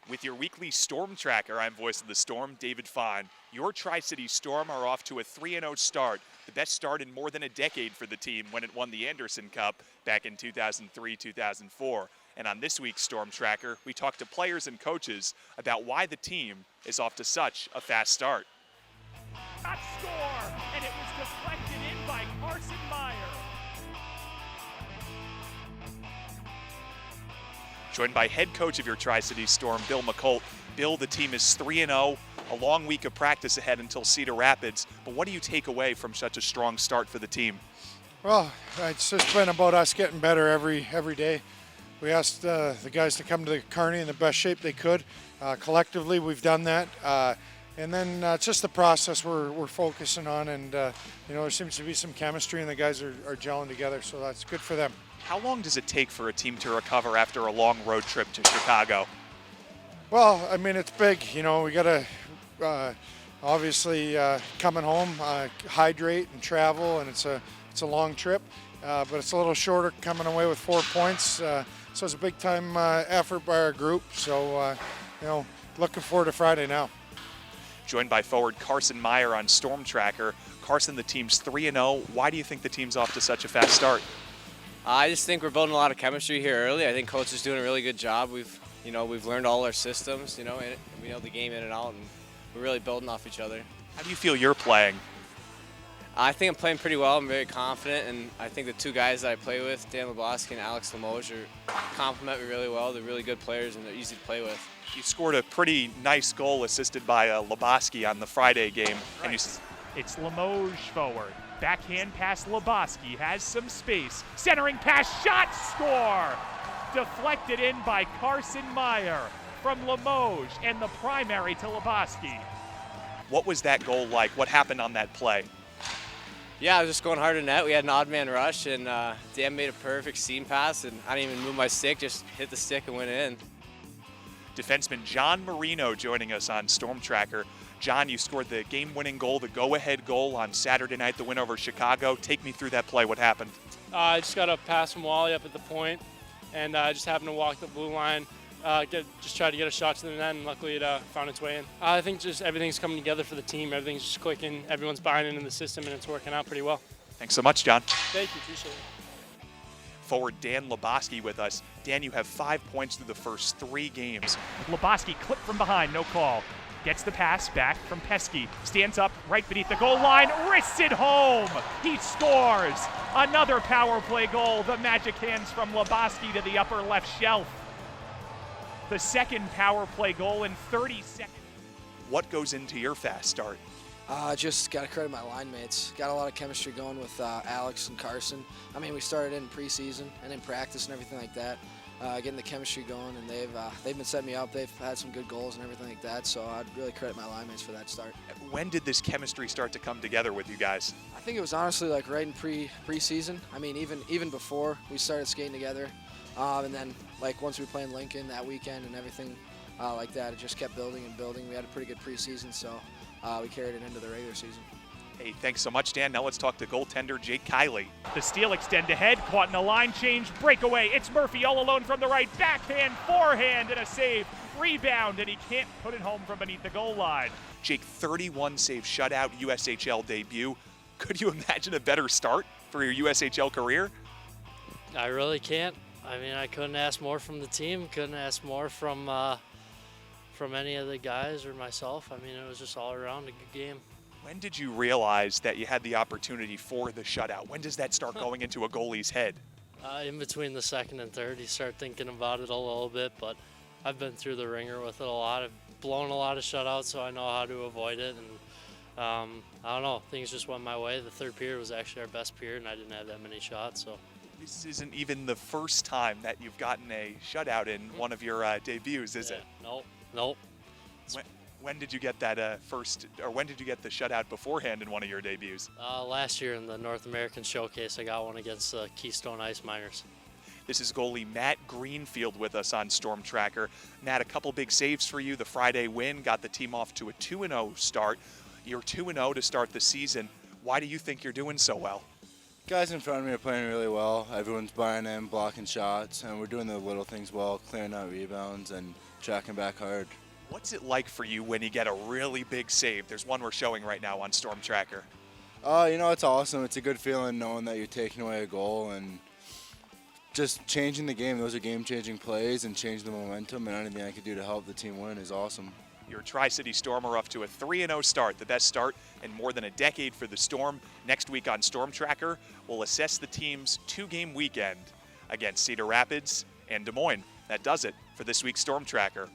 With your weekly Storm Tracker, I'm voice of the Storm, David Fine. Your Tri-City Storm are off to a 3-0 start, the best start in more than a decade for the team when it won the Anderson Cup back in 2003-2004. And on this week's Storm Tracker, we talked to players and coaches about why the team is off to such a fast start. Shot score, and it was deflected in by Carson Meyer. Joined by head coach of your Tri-City Storm, Bill Meekle. Bill, the team is 3-0, a long week of practice ahead until Cedar Rapids. But what do you take away from such a strong start for the team? Well, it's just been about us getting better every day. We asked the guys to come to the Kearney in the best shape they could. Collectively, we've done that. And then it's just the process we're focusing on. And, there seems to be some chemistry and the guys are gelling together, so that's good for them. How long does it take for a team to recover after a long road trip to Chicago? Well, I mean, it's big. We got to obviously coming home, hydrate and travel, and it's a long trip, but it's a little shorter coming away with 4 points. So it's a big time effort by our group. So, looking forward to Friday now. Joined by forward Carson Meyer on Storm Tracker. Carson, the team's 3-0. Why do you think the team's off to such a fast start? I just think we're building a lot of chemistry here early. I think coach is doing a really good job. We've learned all our systems, and we know the game in and out, and we're really building off each other. How do you feel you're playing? I think I'm playing pretty well. I'm very confident, and I think the two guys that I play with, Dan Labaki and Alex Limoges, complement me really well. They're really good players, and they're easy to play with. You scored a pretty nice goal assisted by Labaki on the Friday game. Right. And It's Limoges forward. Backhand pass, Labaki has some space. Centering pass, shot, score! Deflected in by Carson Meyer from Limoges, and the primary to Labaki. What was that goal like? What happened on that play? Yeah, I was just going hard to net. We had an odd man rush, and Dan made a perfect seam pass, and I didn't even move my stick, just hit the stick and went in. Defenseman John Marino joining us on Storm Tracker. John, you scored the game-winning goal, the go-ahead goal on Saturday night, the win over Chicago. Take me through that play. What happened? I just got a pass from Wally up at the point, and I just happened to walk the blue line, just tried to get a shot to the net, and luckily it found its way in. I think just everything's coming together for the team. Everything's just clicking. Everyone's buying into the system, and it's working out pretty well. Thanks so much, John. Thank you. Appreciate it. Forward Dan Labaki with us. Dan, you have 5 points through the first 3 games. Labaki clipped from behind, no call. Gets the pass back from Pesky. Stands up right beneath the goal line, wrists it home. He scores. Another power play goal. The magic hands from Labaki to the upper left shelf. The second power play goal in 30 seconds. What goes into your fast start? Just got to credit my line mates. Got a lot of chemistry going with Alex and Carson. I mean, we started in preseason and in practice and everything like that. Getting the chemistry going, and they've been setting me up. They've had some good goals and everything like that, so I'd really credit my line mates for that start. When did this chemistry start to come together with you guys? I think it was honestly like right in preseason. I mean, even before we started skating together, and then like once we were playing Lincoln that weekend and everything like that, it just kept building and building. We had a pretty good preseason, so we carried it into the regular season. Hey, thanks so much, Dan. Now let's talk to goaltender Jake Kielly. The steal extend ahead, caught in a line change, breakaway. It's Murphy all alone from the right, backhand, forehand, and a save. Rebound, and he can't put it home from beneath the goal line. Jake, 31 save shutout USHL debut. Could you imagine a better start for your USHL career? I really can't. I mean, I couldn't ask more from the team. Couldn't ask more from any of the guys or myself. I mean, it was just all around a good game. When did you realize that you had the opportunity for the shutout? When does that start going into a goalie's head? In between the second and third, you start thinking about it a little bit, but I've been through the ringer with it a lot. I've blown a lot of shutouts, so I know how to avoid it. And I don't know, things just went my way. The third period was actually our best period, and I didn't have that many shots. So this isn't even the first time that you've gotten a shutout in one of your debuts, is it? Nope. When did you get that when did you get the shutout beforehand in one of your debuts? Last year in the North American Showcase, I got one against the Keystone Ice Miners. This is goalie Matt Greenfield with us on Storm Tracker. Matt, a couple big saves for you. The Friday win got the team off to a 2-0 start. You're 2-0 to start the season. Why do you think you're doing so well? Guys in front of me are playing really well. Everyone's buying in, blocking shots, and we're doing the little things well, clearing out rebounds and tracking back hard. What's it like for you when you get a really big save? There's one we're showing right now on Storm Tracker. It's awesome. It's a good feeling knowing that you're taking away a goal and just changing the game. Those are game-changing plays and changing the momentum, and anything I could do to help the team win is awesome. Your Tri-City Storm are off to a 3-0 start, the best start in more than a decade for the Storm. Next week on Storm Tracker, we'll assess the team's 2-game weekend against Cedar Rapids and Des Moines. That does it for this week's Storm Tracker.